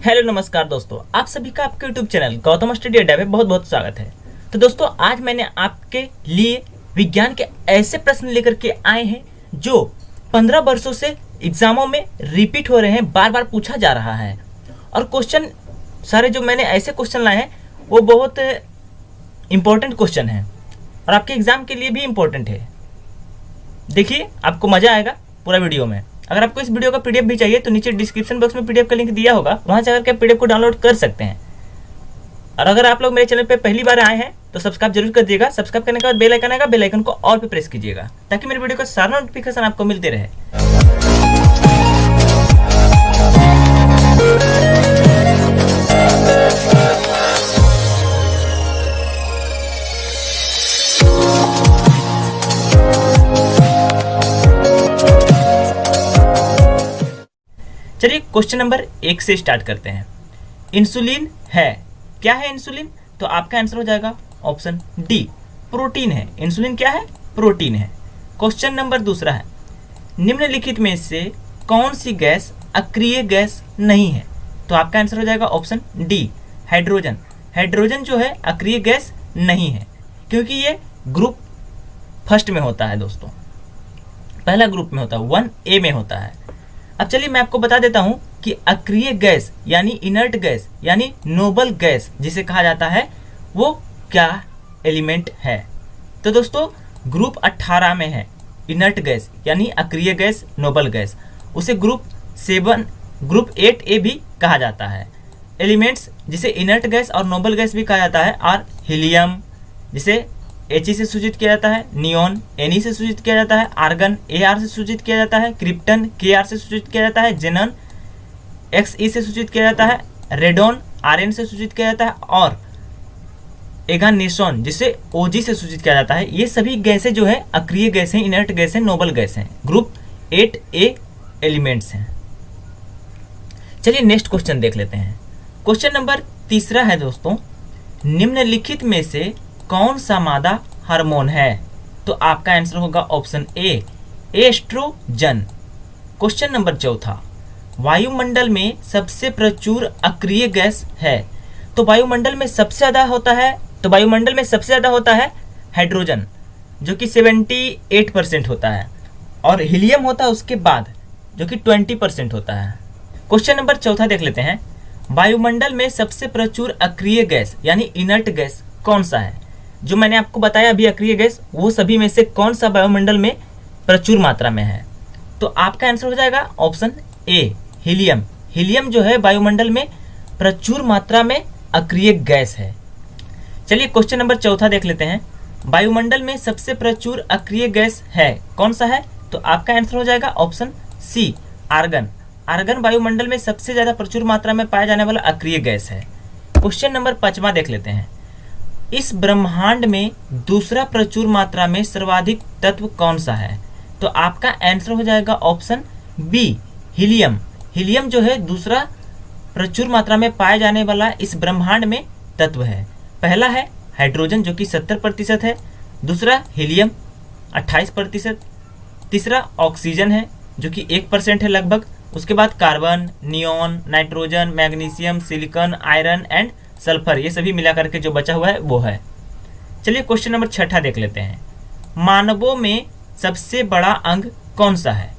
Hello नमस्कार दोस्तों, आप सभी का आपके YouTube चैनल गौतम स्टडी अड्डा में बहुत बहुत स्वागत है। तो दोस्तों, आज मैंने आपके लिए विज्ञान के ऐसे प्रश्न लेकर के आए हैं जो 15 वर्षों से एग्जामों में रिपीट हो रहे हैं, बार बार पूछा जा रहा है। और क्वेश्चन सारे जो मैंने ऐसे क्वेश्चन लाए हैं वो बहुत इम्पोर्टेंट क्वेश्चन हैं और आपके एग्जाम के लिए भी इम्पोर्टेंट है। देखिए, आपको मजा आएगा पूरा वीडियो में। अगर आपको इस वीडियो का पीडीएफ भी चाहिए तो नीचे डिस्क्रिप्शन बॉक्स में पीडीएफ का लिंक दिया होगा, वहां से आकर के पीडीएफ को डाउनलोड कर सकते हैं। और अगर आप लोग मेरे चैनल पे पहली बार आए हैं तो सब्सक्राइब जरूर कर दिएगा। सब्सक्राइब करने के बाद बेल आइकन आएगा, बेल आइकन को ऑल पे प्रेस कीजिएगा ताकि मेरे वीडियो का सारा नोटिफिकेशन आपको मिलते रहे। चलिए क्वेश्चन नंबर 1 से स्टार्ट करते हैं। इंसुलिन है, क्या है इंसुलिन? तो आपका आंसर हो जाएगा ऑप्शन डी, प्रोटीन है। इंसुलिन क्या है? प्रोटीन है। क्वेश्चन नंबर दूसरा है, निम्नलिखित में से कौन सी गैस अक्रिय गैस नहीं है? तो आपका आंसर हो जाएगा ऑप्शन डी, हाइड्रोजन। हाइड्रोजन जो है अक्रिय गैस नहीं है क्योंकि ये ग्रुप फर्स्ट में होता है दोस्तों, पहला ग्रुप में होता है, 1A में होता है। अब चलिए मैं आपको बता देता हूं कि अक्रिय गैस यानी इनर्ट गैस यानी नोबल गैस जिसे कहा जाता है वो क्या एलिमेंट है। तो दोस्तों, ग्रुप 18 में है इनर्ट गैस यानी अक्रिय गैस, नोबल गैस। उसे ग्रुप 8A भी कहा जाता है। एलिमेंट्स जिसे इनर्ट गैस और नोबल गैस भी कहा जाता है और हीलियम जिसे He से सूचित किया जाता है, नियोन Ne से सूचित किया जाता है, आर्गन Ar से सूचित किया जाता है, क्रिप्टन Kr से सूचित किया जाता है, जेनन Xe से सूचित किया जाता है, रेडोन Rn से सूचित किया जाता है और एगानेसोन जिसे Og से सूचित किया जाता है। ये सभी गैसें जो है अक्रिय गैस हैं, इनर्ट गैस हैं, नोबल गैस हैं, ग्रुप 8A एलिमेंट्स हैं। चलिए नेक्स्ट क्वेश्चन देख लेते हैं। क्वेश्चन नंबर तीसरा है दोस्तों, निम्नलिखित में से कौन सा मादा हार्मोन है? तो आपका आंसर होगा option A, oestrogen. Question number चौथा, वायुमंडल में सबसे प्रचुर अक्रिय गैस है? तो वायुमंडल में सबसे ज्यादा होता है हाइड्रोजन जो कि 78% होता है और हीलियम होता है उसके बाद जो कि 20% होता है। क्वेश्चन नंबर चौथा देख लेते हैं, वायुमंडल में सबसे प्रचुर अक्रिय गैस यानी इनर्ट गैस कौन सा है? जो मैंने आपको बताया अभी अक्रिय गैस, वो सभी में से कौन सा वायुमंडल में प्रचुर मात्रा में है? तो आपका आंसर हो जाएगा ऑप्शन ए, हीलियम। हीलियम जो है वायुमंडल में प्रचुर मात्रा में अक्रिय गैस है। चलिए क्वेश्चन नंबर चौथा देख लेते हैं, वायुमंडल में सबसे प्रचुर अक्रिय गैस है कौन सा है? तो आपका आंसर हो जाएगा ऑप्शन सी, आर्गन। आर्गन वायुमंडल में सबसे ज्यादा प्रचुर मात्रा में पाया जाने वाला अक्रिय गैस है। क्वेश्चन नंबर 5वां देख लेते हैं, इस ब्रह्मांड में दूसरा प्रचुर मात्रा में सर्वाधिक तत्व कौन सा है? तो आपका आंसर हो जाएगा ऑप्शन बी, हीलियम। हीलियम जो है दूसरा प्रचुर मात्रा में पाए जाने वाला इस ब्रह्मांड में तत्व है। पहला है हाइड्रोजन जो कि 70% है, दूसरा हीलियम 28%, तीसरा ऑक्सीजन है जो कि 1% है लगभग, उसके बाद carbon, neon, nitrogen, magnesium, silicon, iron and sulphur, ये सभी मिला करके जो बचा हुआ है वो है। चलिए क्वेश्चन नंबर 6 देख लेते हैं, मानवों में सबसे बड़ा अंग कौन सा है?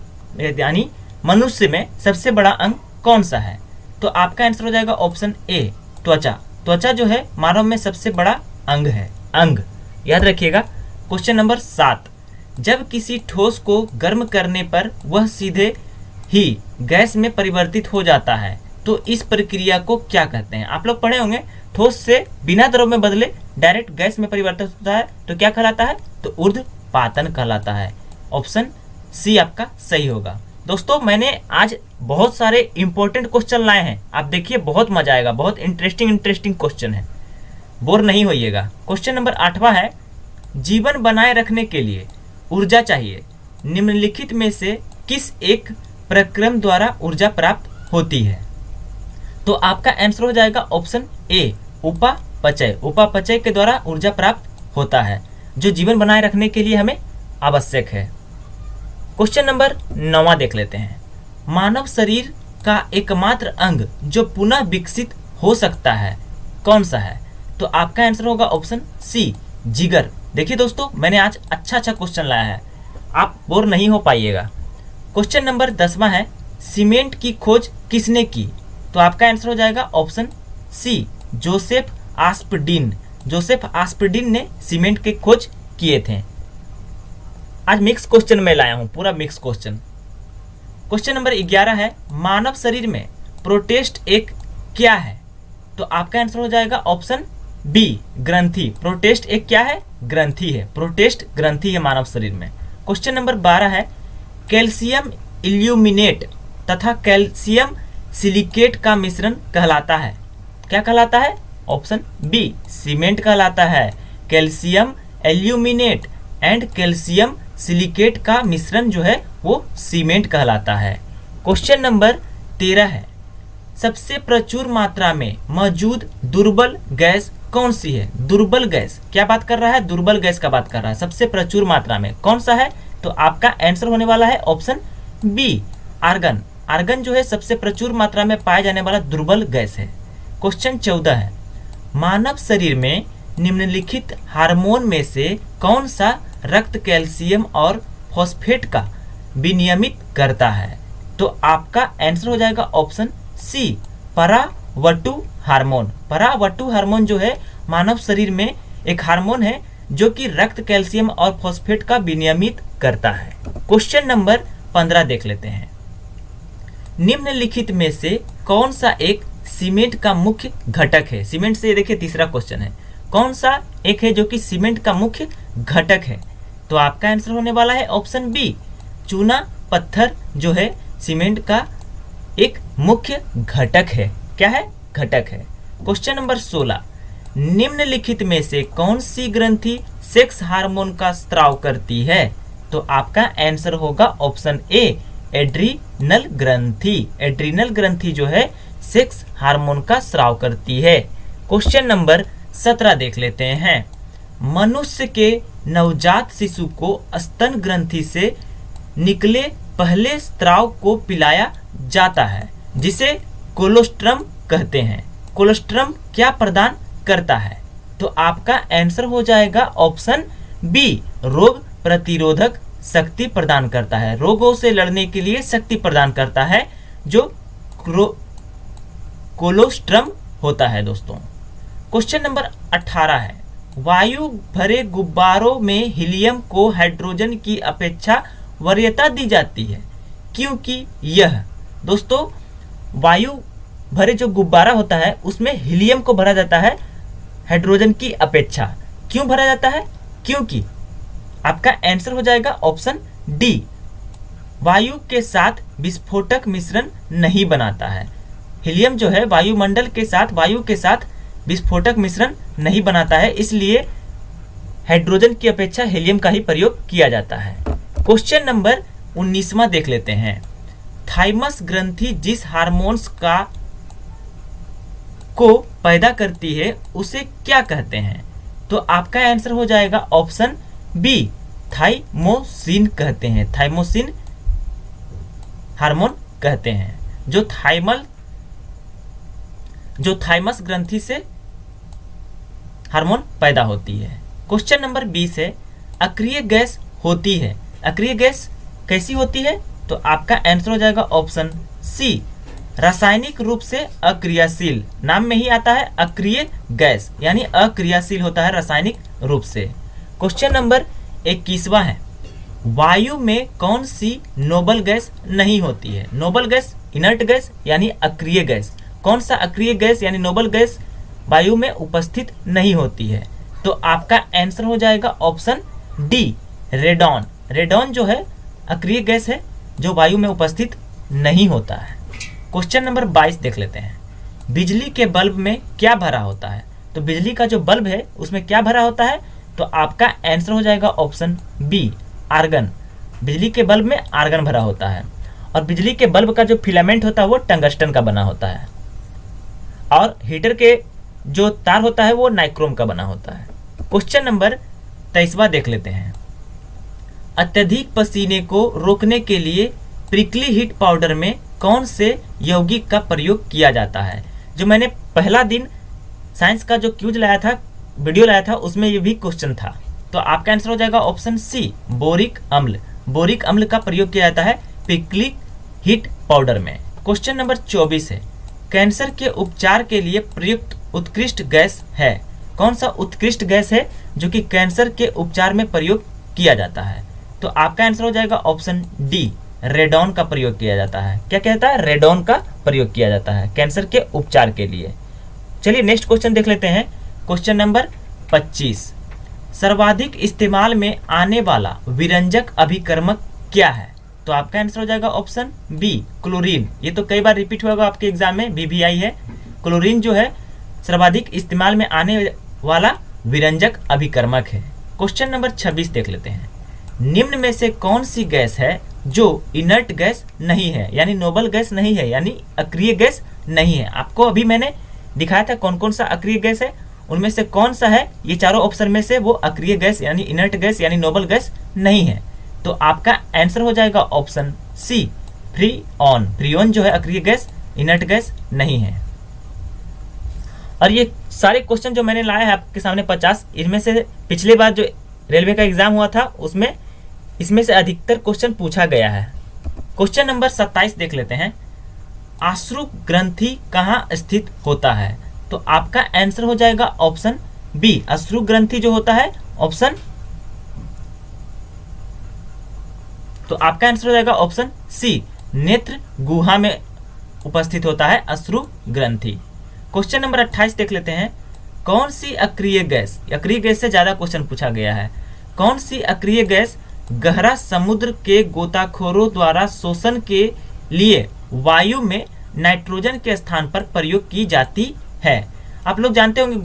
यानी मनुष्य में सबसे बड़ा अंग कौन सा है? तो आपका आंसर हो जाएगा ऑप्शन ए, त्वचा। त्वचा जो है मानव में सबसे बड़ा अंग है, अंग याद रखिएगा। क्वेश्चन नंबर 7, जब किसी ठोस को गर्म करने पर वह सीधे ही गैस में परिवर्तित हो जाता है तो इस प्रक्रिया को क्या कहते हैं? आप लोग पढ़े होंगे, ठोस से बिना द्रव में बदले डायरेक्ट गैस में परिवर्तित होता है तो क्या कहलाता है? तो ऊर्ध्वपातन कहलाता है। ऑप्शन सी आपका सही होगा। दोस्तों, मैंने आज बहुत सारे इंपॉर्टेंट क्वेश्चन लाए हैं, आप देखिए बहुत मजा आएगा, बहुत इंटरेस्टिंग क्वेश्चन है, बोर नहीं होइएगा। क्वेश्चन नंबर 8वां है, जीवन बनाए रखने के लिए ऊर्जा चाहिए, निम्नलिखित में से किस एक प्रक्रम द्वारा ऊर्जा प्राप्त होती है? तो आपका आंसर हो जाएगा ऑप्शन ए, उपापचय। उपापचय के द्वारा ऊर्जा प्राप्त होता है जो जीवन बनाए रखने के लिए हमें आवश्यक है। क्वेश्चन नंबर 9 देख लेते हैं, मानव शरीर का एकमात्र अंग जो पुनः विकसित हो सकता है कौन सा है? तो आपका आंसर होगा ऑप्शन सी, जिगर। देखिए दोस्तों, मैंने आज अच्छा क्वेश्चन लाया है, आप बोर नहीं हो पाइएगा। क्वेश्चन नंबर 10वां है, सीमेंट की खोज किसने की? तो आपका आंसर हो जाएगा ऑप्शन सी, जोसेफ आस्पर्डिन। जोसेफ आस्पर्डिन ने सीमेंट की खोज किए थे। आज मिक्स क्वेश्चन मैं लाया हूं, पूरा मिक्स क्वेश्चन। क्वेश्चन नंबर 11 है, मानव शरीर में प्रोटेस्ट एक क्या है? तो आपका आंसर हो जाएगा ऑप्शन बी, ग्रंथि। प्रोटेस्ट एक क्या है? ग्रंथि है। प्रोटेस्ट ग्रंथि है मानव शरीर में। क्वेश्चन नंबर 12 है, कैल्शियम इल्यूमिनेट तथा कैल्शियम सिलिकेट का मिश्रण कहलाता है। क्या कहलाता है? ऑप्शन बी, सीमेंट कहलाता है। Calcium aluminate and calcium silicate का मिश्रण जो है वो सीमेंट कहलाता है। क्वेश्चन नंबर 13 है, सबसे प्रचुर मात्रा में मौजूद दुर्बल गैस कौन सी है? दुर्बल गैस क्या बात कर रहा है? दुर्बल गैस का बात कर रहा है। सबसे प्रचुर मात्रा में कौन सा है? तो आपका आंसर होने वाला है ऑप्शन बी, आर्गन। आर्गन जो है सबसे प्रचुर मात्रा में पाया जाने वाला दुर्बल गैस है। क्वेश्चन 14 है, मानव शरीर में निम्नलिखित हार्मोन में से कौन सा रक्त कैल्शियम और फॉस्फेट का विनियमित करता है? तो आपका आंसर हो जाएगा ऑप्शन सी, परावटु हार्मोन। परावटु हार्मोन जो है मानव शरीर में एक हार्मोन है जो कि रक्त कैल्शियम और फॉस्फेट का विनियमित करता है। क्वेश्चन नंबर 15 देख लेते हैं, निम्नलिखित में से कौन सा एक सीमेंट का मुख्य घटक है? सीमेंट से, देखिए तीसरा क्वेश्चन है, कौन सा एक है जो कि सीमेंट का मुख्य घटक है? तो आपका आंसर होने वाला है ऑप्शन बी, चूना पत्थर जो है सीमेंट का एक मुख्य घटक है। क्या है? घटक है। क्वेश्चन नंबर 16, निम्नलिखित में से कौन सी ग्रंथि सेक्स हार्मोन का स्त्राव करती है? तो आपका आंसर होगा ऑप्शन ए, एड्रीनल ग्रंथि। एड्रीनल ग्रंथि जो है सेक्स हार्मोन का स्राव करती है। क्वेश्चन नंबर 17 देख लेते हैं, मनुष्य के नवजात शिशु को स्तन ग्रंथि से निकले पहले स्त्राव को पिलाया जाता है जिसे कोलोस्ट्रम कहते हैं। कोलोस्ट्रम क्या प्रदान करता है? तो आपका आंसर हो जाएगा ऑप्शन बी, रोग प्रतिरोधक शक्ति प्रदान करता है। रोगों से लड़ने के लिए शक्ति प्रदान करता है जो कोलोस्ट्रम होता है दोस्तों। क्वेश्चन नंबर 18 है, वायु भरे गुब्बारों में हीलियम को हाइड्रोजन की अपेक्षा वरीयता दी जाती है क्योंकि यह, दोस्तों वायु भरे जो गुब्बारा होता है उसमें हीलियम को भरा जाता है हाइड्रोजन की अपेक्षा। क्यों भरा जाता है? क्योंकि आपका आंसर हो जाएगा ऑप्शन डी, वायु के साथ विस्फोटक मिश्रण नहीं बनाता है। हीलियम जो है वायुमंडल के साथ, वायु के साथ विस्फोटक मिश्रण नहीं बनाता है, इसलिए हाइड्रोजन की अपेक्षा हीलियम का ही प्रयोग किया जाता है। क्वेश्चन नंबर 19वां देख लेते हैं, थाइमस ग्रंथि जिस हार्मोन्स को पैदा करती है उसे क्या कहते हैं? तो आपका आंसर हो जाएगा ऑप्शन बी, थाइमोसिन कहते हैं। थाइमोसिन हार्मोन कहते हैं जो थाइमस ग्रंथि से हार्मोन पैदा होती है। क्वेश्चन नंबर 20 है, अक्रिय गैस होती है। अक्रिय गैस कैसी होती है? तो आपका आंसर हो जाएगा ऑप्शन सी, रासायनिक रूप से अक्रियाशील। नाम में ही आता है अक्रिय गैस, यानी अक्रियाशील होता है रासायनिक रूप से। क्वेश्चन नंबर 21वां है, वायु में कौन सी नोबल गैस नहीं होती है? नोबल गैस, इनर्ट गैस यानी अक्रिय गैस। कौन सा अक्रिय गैस यानी नोबल गैस वायु में उपस्थित नहीं होती है? तो आपका आंसर हो जाएगा ऑप्शन डी, रेडॉन। रेडॉन जो है अक्रिय गैस है जो वायु में उपस्थित नहीं होता है। क्वेश्चन नंबर 22 देख लेते हैं, बिजली के बल्ब में क्या भरा होता है? तो बिजली का जो बल्ब है उसमें क्या भरा होता है? तो आपका आंसर हो जाएगा ऑप्शन बी, आर्गन। बिजली के बल्ब में आर्गन भरा होता है और बिजली के बल्ब का जो फिलामेंट होता है वो टंगस्टन का बना होता है और हीटर के जो तार होता है वो नाइक्रोम का बना होता है। क्वेश्चन नंबर 23वां देख लेते हैं, अत्यधिक पसीने को रोकने के लिए प्रिकली हीट पाउडर में कौन से यौगिक का प्रयोग किया जाता है। जो मैंने पहला दिन साइंस का जो क्यूज लाया था, वीडियो लाया था, उसमें ये भी क्वेश्चन था। तो आपका आंसर हो जाएगा ऑप्शन सी, बोरिक अम्ल। बोरिक अम्ल का प्रयोग किया जाता है पिक्लिक हीट पाउडर में। क्वेश्चन नंबर 24 है, कैंसर के उपचार के लिए प्रयुक्त उत्कृष्ट गैस है। कौन सा उत्कृष्ट गैस है जो कि कैंसर के उपचार में प्रयोग किया जाता है। तो आपका आंसर हो जाएगा ऑप्शन डी, रेडॉन का प्रयोग किया जाता है। क्या कहता है, रेडॉन का प्रयोग किया जाता है कैंसर के उपचार के लिए। चलिए नेक्स्ट क्वेश्चन देख लेते हैं। क्वेश्चन नंबर 25, सर्वाधिक इस्तेमाल में आने वाला विरंजक अभिकर्मक क्या है। तो आपका आंसर हो जाएगा ऑप्शन बी, क्लोरीन। ये तो कई बार रिपीट होगा आपके एग्जाम में, बीबीआई है। क्लोरीन जो है सर्वाधिक इस्तेमाल में आने वाला विरंजक अभिकर्मक है। क्वेश्चन नंबर 26 देख लेते हैं। निम्न में से कौन सी गैस है जो इनर्ट गैस नहीं है, यानी नोबल गैस नहीं है, यानी अक्रिय गैस नहीं है। आपको अभी मैंने दिखाया था कौन कौन सा अक्रिय गैस है, उनमें से कौन सा है, ये चारों ऑप्शन में से वो अक्रिय गैस यानी इनर्ट गैस यानी नोबल गैस नहीं है। तो आपका आंसर हो जाएगा ऑप्शन सी, फ्रीऑन। फ्रीऑन जो है अक्रिय गैस, इनर्ट गैस नहीं है। और ये सारे क्वेश्चन जो मैंने लाया है आपके सामने 50, इनमें से पिछले बार जो रेलवे का एग्जाम हुआ था उसमें इसमें से अधिकतर क्वेश्चन पूछा गया है। क्वेश्चन नंबर 27 देख लेते हैं। अश्रु ग्रंथि कहाँ स्थित होता है। तो आपका आंसर हो जाएगा ऑप्शन बी, अश्रु ग्रंथि जो होता है ऑप्शन, तो आपका आंसर हो जाएगा ऑप्शन सी, नेत्र गुहा में उपस्थित होता है अश्रु ग्रंथि। क्वेश्चन नंबर 28 देख लेते हैं। कौन सी अक्रिय गैस, अक्रिय गैस से ज्यादा क्वेश्चन पूछा गया है, कौन सी अक्रिय गैस गहरा समुद्र के गोताखोरों द्वारा शोषण के लिए वायु में नाइट्रोजन के स्थान पर प्रयोग की जाती है। आप लोग जानते होंगे,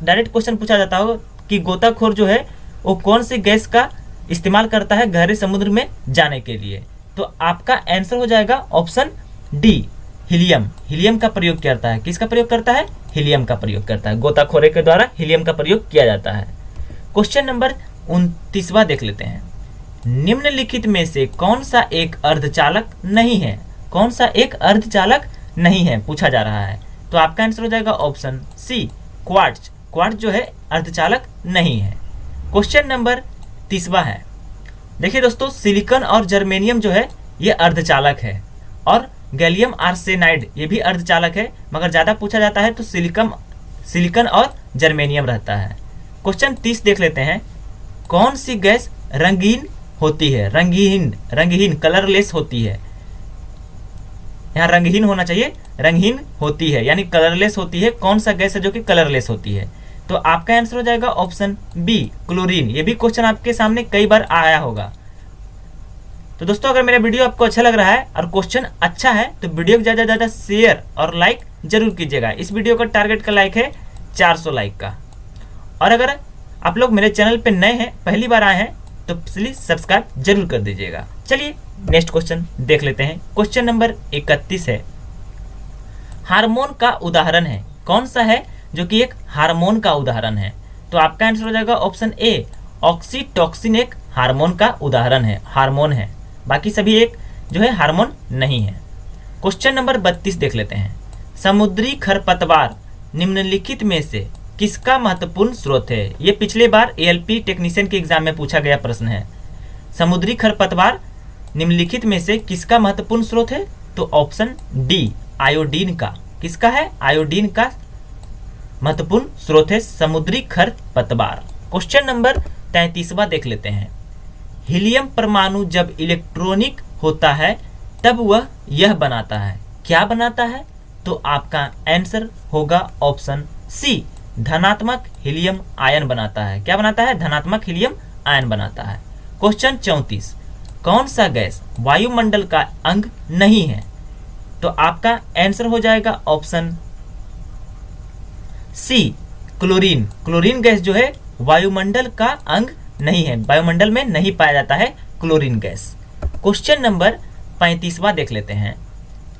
डायरेक्ट क्वेश्चन पूछा जाता होगा कि गोताखोर जो है वो कौन सी गैस का इस्तेमाल करता है गहरे समुद्र में जाने के लिए। तो आपका आंसर हो जाएगा ऑप्शन डी, हीलियम। हीलियम का प्रयोग करता है, किसका प्रयोग करता है, हीलियम का प्रयोग करता है। गोताखोरे के द्वारा हीलियम का प्रयोग किया जाता है। क्वेश्चन नंबर 29वां देख लेते हैं। निम्नलिखित में से कौन सा एक अर्धचालक नहीं है, कौन सा एक अर्धचालक नहीं है पूछा जा रहा है। तो आपका आंसर हो जाएगा ऑप्शन सी, क्वार्ट्ज। क्वार्ट्ज जो है अर्धचालक नहीं है। क्वेश्चन नंबर 30वां है। देखिए दोस्तों, सिलिकॉन और जर्मेनियम जो है ये अर्धचालक है, और गैलियम आर्सेनाइड ये भी अर्धचालक है, मगर ज्यादा पूछा जाता है तो सिलिकॉन और जर्मेनियम रहता है। क्वेश्चन 30 देख लेते हैं। कौन सी गैस रंगीन होती है, रंगहीन कलरलेस होती है। यहाँ रंगहीन होना चाहिए, रंगहीन होती है यानी कलरलेस होती है। कौन सा गैस है जो कि कलरलेस होती है। तो आपका आंसर हो जाएगा ऑप्शन बी, क्लोरीन। ये भी क्वेश्चन आपके सामने कई बार आया होगा। तो दोस्तों, अगर मेरा वीडियो आपको अच्छा लग रहा है और क्वेश्चन अच्छा है तो वीडियो को ज़्यादा से ज़्यादा शेयर और लाइक जरूर कीजिएगा। इस वीडियो का टारगेट का लाइक है 400 लाइक का। और अगर आप लोग मेरे चैनल पे नए हैं, पहली बार आए हैं, तो प्लीज सब्सक्राइब जरूर कर दीजिएगा। चलिए नेक्स्ट क्वेश्चन देख लेते हैं। क्वेश्चन नंबर 31 है। हार्मोन का उदाहरण है, कौन सा है जो कि एक हार्मोन का उदाहरण है। तो आपका आंसर हो जाएगा ऑप्शन ए, ऑक्सीटोसिन एक हार्मोन का उदाहरण है, हार्मोन है। बाकी सभी एक जो है हार्मोन नहीं है। क्वेश्चन नंबर 32 देख लेते हैं। समुद्री खरपतवार निम्नलिखित में से किसका महत्वपूर्ण स्रोत है। ये पिछले बार एएलपी टेक्नीशियन के एग्जाम में पूछा गया प्रश्न है। समुद्री खरपतवार निम्नलिखित में से किसका महत्वपूर्ण स्रोत है। तो ऑप्शन डी, आयोडीन का। किसका है, आयोडीन का महत्वपूर्ण स्रोत है समुद्री खरपतवार। क्वेश्चन नंबर 33वां देख लेते हैं। हीलियम परमाणु जब इलेक्ट्रॉनिक होता है तब वह यह बनाता है, क्या बनाता है। तो आपका आंसर होगा ऑप्शन सी, धनात्मक हीलियम आयन बनाता है। क्या बनाता है, धनात्मक हीलियम आयन बनाता है। क्वेश्चन 34, कौन सा गैस वायुमंडल का अंग नहीं है। तो आपका आंसर हो जाएगा option C, chlorine. Chlorine gas जो है वायुमंडल का अंग नहीं है, वायुमंडल में नहीं पाया जाता है क्लोरीन गैस। क्वेश्चन नंबर 35वां देख लेते हैं।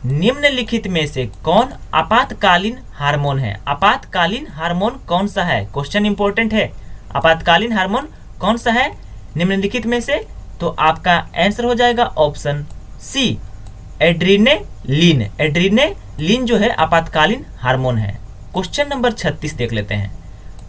निम्नलिखित में से कौन आपातकालीन हार्मोन है। आपातकालीन हार्मोन कौन सा है, क्वेश्चन इंपॉर्टेंट है। आपातकालीन हार्मोन कौन सा है निम्नलिखित में से। तो आपका आंसर हो जाएगा ऑप्शन सी, एड्रीनेलिन। एड्रीनेलिन जो है आपातकालीन हार्मोन है। क्वेश्चन नंबर 36 देख लेते हैं।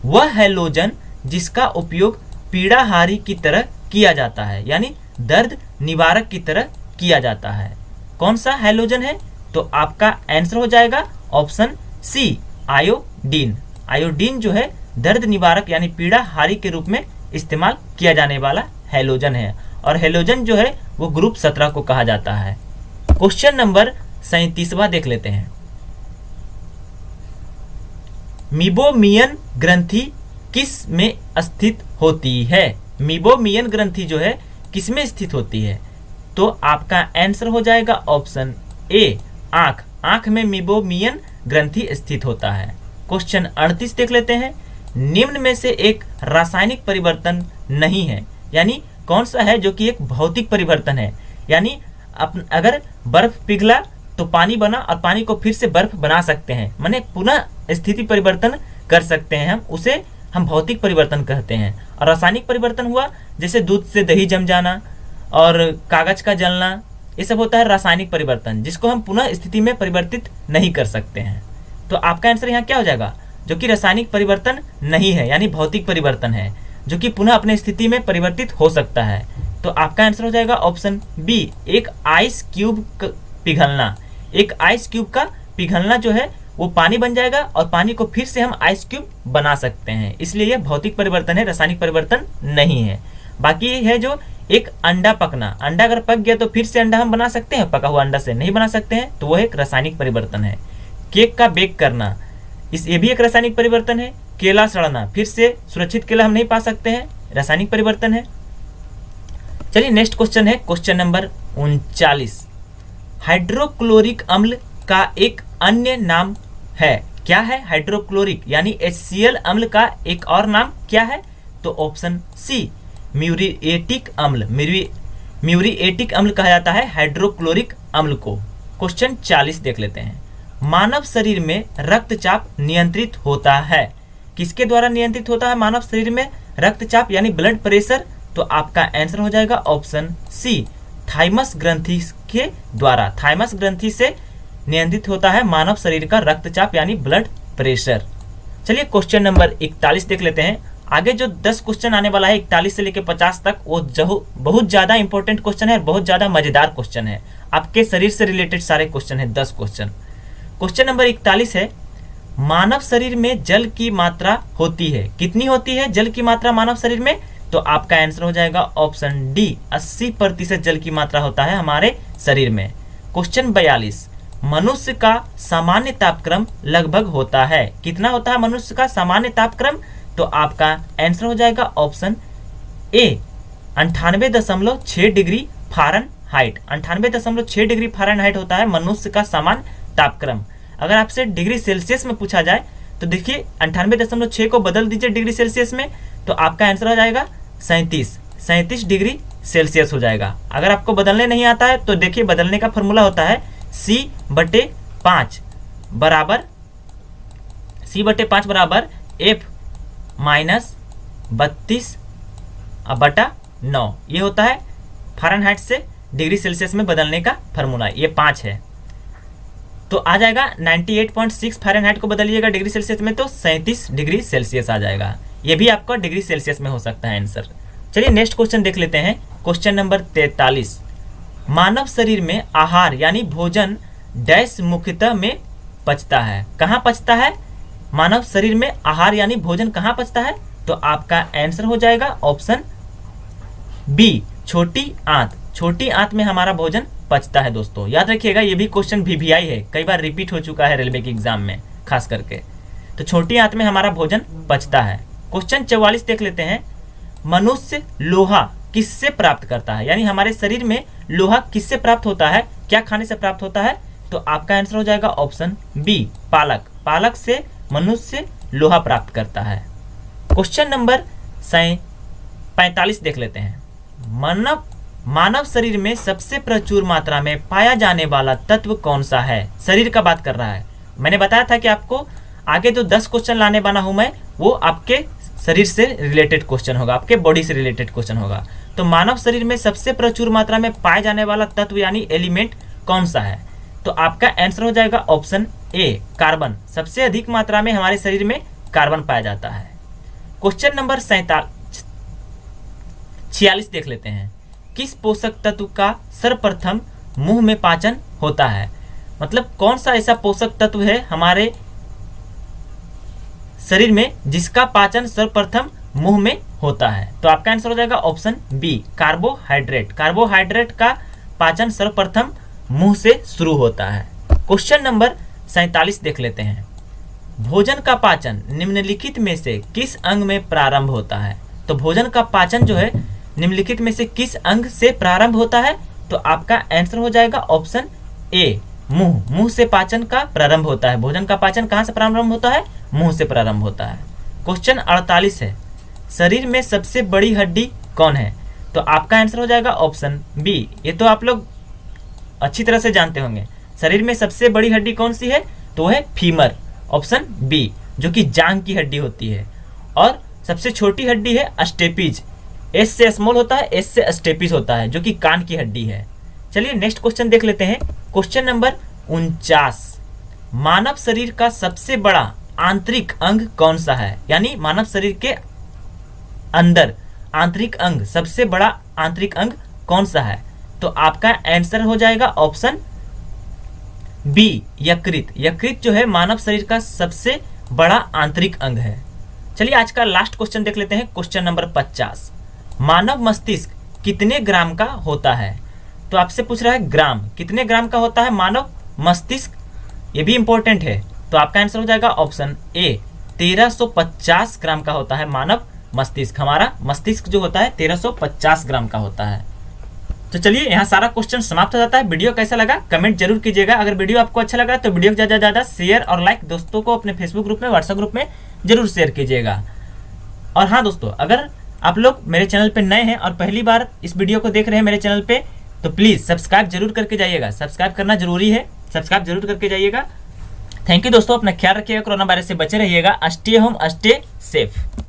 वह हैलोजन जिसका उपयोग पीड़ाहारी की तरह किया जाता है, यानी दर्द निवारक की तरह किया जाता है, कौन सा हैलोजन है? तो आपका आंसर हो जाएगा ऑप्शन सी, आयोडीन। आयोडीन जो है दर्द निवारक यानी पीड़ाहारी के रूप में इस्तेमाल किया जाने वाला हैलोजन है, और हैलोजन जो है वो ग्रुप 17 को कहा जाता है। क्वेश्चन नंबर 37वां देख लेते हैं। मीबोमियन ग्रंथि किस में स्थित होती है? मीबोमियन ग्रंथि जो है किस में स्थित होती है? तो आपका आंसर हो जाएगा ऑप्शन ए, आंख। आंख में मीबोमियन ग्रंथि स्थित होता है। क्वेश्चन 38 देख लेते हैं। निम्न में से एक रासायनिक परिवर्तन नहीं है, यानी कौन सा है जो कि एक भौतिक परिवर्तन है, यानी अगर बर्फ पिघला तो पानी बना और पानी को फिर से बर्फ बना सकते हैं, माने पुनः स्थिति परिवर्तन कर सकते हैं, उसे हम भौतिक परिवर्तन कहते हैं। और रासायनिक परिवर्तन हुआ जैसे दूध से दही जम जाना और कागज का जलना, ये सब होता है रासायनिक परिवर्तन, जिसको हम पुनः स्थिति में परिवर्तित नहीं कर सकते हैं। तो आपका आंसर यहाँ क्या हो जाएगा? जो कि रासायनिक परिवर्तन नहीं है, यानी भौतिक परिवर्तन है, जो कि पुनः अपने स्थिति में परिवर्तित हो सकता है। तो आपका आंसर हो जाएगा ऑप्शन बी, एक आइस क्यूब पिघलना। एक आइस क्यूब का पिघलना जो है वो पानी बन जाएगा और पानी को फिर से हम आइस क्यूब बना सकते हैं, इसलिए यह भौतिक परिवर्तन है, रासायनिक परिवर्तन नहीं है। बाकी है जो एक अंडा पकना, अंडा अगर पक गया तो फिर से अंडा हम बना सकते हैं, पका हुआ अंडा से नहीं बना सकते हैं, तो वह एक रासायनिक परिवर्तन है। केक का बेक करना, ये भी एक रासायनिक परिवर्तन है। केला सड़ना, फिर से सुरक्षित केला हम नहीं पा सकते हैं, रासायनिक परिवर्तन है। चलिए नेक्स्ट क्वेश्चन है क्वेश्चन नंबर 39। हाइड्रोक्लोरिक अम्ल का एक अन्य नाम है, क्या है? हाइड्रोक्लोरिक यानी HCl अम्ल का एक और नाम क्या है? तो ऑप्शन सी, म्यूरिएटिक अम्ल। म्यूरिएटिक अम्ल कहा जाता है हाइड्रोक्लोरिक अम्ल को। क्वेश्चन 40 देख लेते हैं। मानव शरीर में रक्तचाप नियंत्रित होता है, किसके द्वारा नियंत्रित होता है मानव शरीर में रक्तचाप यानी ब्लड प्रेशर? तो आपका आंसर हो जाएगा ऑप्शन सी, थाइमस ग्रंथि के द्वारा। थाइमस ग्रंथि से नियंत्रित होता है मानव शरीर का रक्तचाप यानी ब्लड प्रेशर। चलिए क्वेश्चन नंबर 41 देख लेते हैं। आगे जो 10 क्वेश्चन आने वाला है 41 से लेकर 50 तक, वो बहुत ज्यादा इंपॉर्टेंट क्वेश्चन है, बहुत ज्यादा मजेदार क्वेश्चन है, आपके शरीर से रिलेटेड सारे क्वेश्चन है, 10 क्वेश्चन। क्वेश्चन नंबर 41 है, मानव शरीर में जल की मात्रा होती है, कितनी होती है जल की मात्रा मानव शरीर में? तो आपका आंसर हो जाएगा ऑप्शन डी, 80% जल की मात्रा होता है हमारे शरीर में। क्वेश्चन 42, मनुष्य का सामान्य तापक्रम लगभग होता है, कितना होता है मनुष्य का सामान्य तापक्रम? तो आपका आंसर हो जाएगा option A, 98.6 degree Fahrenheit. 98.6 degree Fahrenheit होता है मनुष्य का सामान्य तापक्रम। अगर आपसे डिग्री सेल्सियस में पूछा जाए तो देखिए 98.6 को बदल दीजिए डिग्री सेल्सियस में, तो आपका आंसर हो जाएगा 37 डिग्री सेल्सियस हो जाएगा। अगर आपको बदलने नहीं आता है तो देखिए बदलने का फॉर्मूला होता है C/5 बराबर F -32/9, ये होता है फ़ारेनहाइट से डिग्री सेल्सियस में बदलने का फॉर्मूला, ये 5 है। तो आ जाएगा 98.6 फ़ारेनहाइट को बदलिएगा डिग्री सेल्सियस में तो 37 डिग्री सेल्सियस आ जाएगा। ये भी आपका डिग्री सेल्सियस में हो सकता है आंसर। चलिए नेक्स्ट क्वेश्चन देख लेते हैं। क्वेश्चन नंबर 43, मानव शरीर में आहार यानी भोजन डैश मुख्यतः में पचता है, कहाँ पचता है? मानव शरीर में आहार यानी भोजन कहाँ पचता है? तो आपका आंसर हो जाएगा ऑप्शन बी, छोटी आंत। छोटी आंत में हमारा भोजन पचता है दोस्तों, याद रखिएगा, ये भी क्वेश्चन VVI है, कई बार रिपीट हो चुका है रेलवे के एग्जाम में खास करके। तो छोटी आंत में हमारा भोजन पचता है। क्वेश्चन 44 देख लेते हैं। मनुष्य लोहा किससे प्राप्त करता है, यानी हमारे शरीर में लोहा किससे प्राप्त होता है, क्या खाने से प्राप्त होता है? तो आपका आंसर हो जाएगा ऑप्शन बी, पालक। पालक से मनुष्य लोहा प्राप्त करता है। क्वेश्चन नंबर 45 देख लेते हैं। मानव शरीर में सबसे प्रचुर मात्रा में पाया जाने वाला तत्व कौन सा है? शरीर का बात कर रहा है। मैंने बताया था कि आपको आगे जो 10 क्वेश्चन लाने वाला हूं मैं, वो आपके शरीर से रिलेटेड क्वेश्चन होगा, आपके बॉडी से रिलेटेड क्वेश्चन होगा। तो मानव शरीर में सबसे प्रचुर मात्रा में पाए जाने वाला तत्व यानी एलिमेंट कौन सा है? तो आपका आंसर हो जाएगा ऑप्शन ए कार्बन। सबसे अधिक मात्रा में हमारे शरीर में कार्बन पाया जाता है। क्वेश्चन नंबर 46 देख लेते हैं। किस पोषक तत्व का सर्वप्रथम मुंह में पाचन होता है? मतलब कौन सा ऐसा पोषक तत्व है हमारे शरीर में जिसका पाचन सर्वप्रथम मुंह में होता है? तो आपका आंसर हो जाएगा ऑप्शन बी कार्बोहाइड्रेट। कार्बोहाइड्रेट का पाचन सर्वप्रथम मुंह से शुरू होता है। क्वेश्चन नंबर 47 देख लेते हैं। भोजन का पाचन निम्नलिखित में से किस अंग में प्रारंभ होता है? तो भोजन का पाचन जो है निम्नलिखित में से किस अंग से प्रारंभ होता है? तो आपका आंसर हो जाएगा ऑप्शन ए मुंह। मुंह से पाचन का प्रारंभ होता है। भोजन का पाचन कहाँ से प्रारंभ होता है? मुंह से प्रारंभ होता है। क्वेश्चन 48 है। शरीर में सबसे बड़ी हड्डी कौन है? तो आपका आंसर हो जाएगा ऑप्शन बी। ये तो आप लोग अच्छी तरह से जानते होंगे। शरीर में सबसे बड़ी हड्डी कौन सी है? तो है फीमर, ऑप्शन बी, जो कि जांग की हड्डी होती है। और सबसे छोटी हड्डी है स्टेपीज। एस से स्मॉल होता है, एस से स्टेपीज होता है, जो कि कान की हड्डी है। चलिए नेक्स्ट क्वेश्चन देख लेते हैं। Question number 49। मानव शरीर का सबसे बड़ा आंतरिक अंग कौन सा है? यानी मानव शरीर के अंदर आंतरिक अंग, सबसे बड़ा आंतरिक अंग कौन सा है? तो आपका आंसर हो जाएगा ऑप्शन बी यकृत। यकृत जो है मानव शरीर का सबसे बड़ा आंतरिक अंग है। चलिए आज का लास्ट क्वेश्चन देख लेते हैं। Question number 50। मानव मस्तिष्क कितने ग्राम का होता है? तो आपसे पूछ रहा है ग्राम, कितने ग्राम का होता है मानव मस्तिष्क? ये भी इंपॉर्टेंट है। तो आपका आंसर हो जाएगा ऑप्शन ए 1350 ग्राम का होता है मानव मस्तिष्क। हमारा मस्तिष्क जो होता है 1350 ग्राम का होता है। तो चलिए यहाँ सारा क्वेश्चन समाप्त हो जाता है। वीडियो कैसा लगा कमेंट जरूर कीजिएगा। अगर वीडियो आपको अच्छा लगा तो वीडियो को ज़्यादा शेयर और लाइक दोस्तों को अपने फेसबुक ग्रुप में, व्हाट्सएप ग्रुप में जरूर शेयर कीजिएगा। और हाँ दोस्तों, अगर आप लोग मेरे चैनल पे नए हैं और पहली बार इस वीडियो को देख रहे हैं मेरे चैनल पे, तो प्लीज़ सब्सक्राइब जरूर करके जाइएगा। सब्सक्राइब करना जरूरी है, सब्सक्राइब जरूर करके जाइएगा। थैंक यू दोस्तों, अपना ख्याल रखिएगा, कोरोना वायरस से बचे रहिएगा। Stay home, stay safe.